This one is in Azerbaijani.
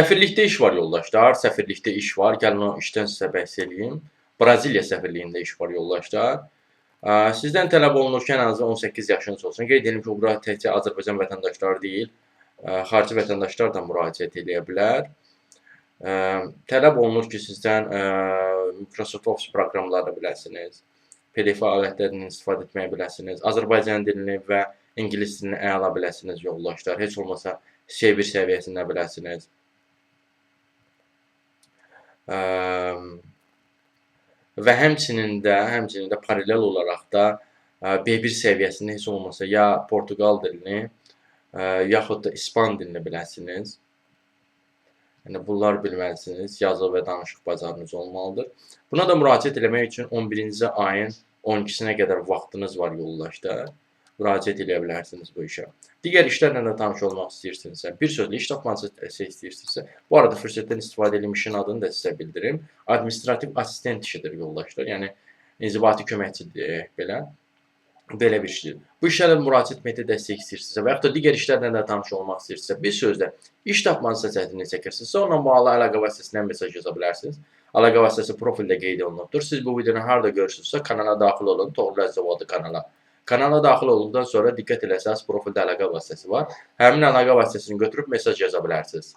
Səfirlikdə iş var yoldaşlar, səfirlikdə iş var. Gəlin o işdən sizə bəhs eləyim. Braziliya səfirliyində iş var yoldaşlar. Sizdən tələb olunur ki, ən azı 18 yaşınız olsun. Qeyd edim ki, bura təkcə Azərbaycan vətəndaşları deyil, xarici vətəndaşlar da müraciət edə bilər. Tələb olunur ki, sizdən Microsoft Office proqramlarını biləsiniz, PDF alətlərindən istifadə etməyi biləsiniz, Azərbaycan dilini və ingilis dilini əla biləsiniz yoldaşlar. Heç olmasa C1 səviyyəsində biləsiniz. Və həmçinin də paralel olaraq da B1 səviyyəsində heç olmasa ya Portuqal dilini, yaxud da İspan dilini biləsiniz. Yəni, bunlar bilməlisiniz, yazı və danışıq bacarığınız olmalıdır. Buna da müraciət etmək üçün 11-ci ayın 12-sinə qədər vaxtınız var yoldaşlar. Müraciət edə bilərsiniz bu işə. Digər işlərlə də tanış olmaq istəyirsinizsə, bir sözlə iş tapması istəyirsinizsə, bu arada fürsətdən istifadə edilmiş işin adını da sizə bildirim. Administrativ assistent işidir yoldaşlar, yəni inzibati köməkçidir belə bir işdir. Bu işlərlə müraciət etməkdə dəstək istəyirsinizsə və yaxud da digər işlərlə də tanış olmaq istəyirsinizsə, bir sözlə iş tapmanızda çətinlik çəkirsinizsə, onunla bağlı əlaqə vasitəsindən mesaj yaza bilərsiniz. Əlaqə vasitəsi profildə qeyd olunubdur. Siz bu videonu harada görürsünüzsə, kanala daxil olun, Toğrul Əzizov kanala. Kanala daxil olduqdan sonra diqqət eləsəniz, profildə əlaqə vasitəsi var. Həmin əlaqə vasitəsini götürüb mesaj yaza bilərsiniz.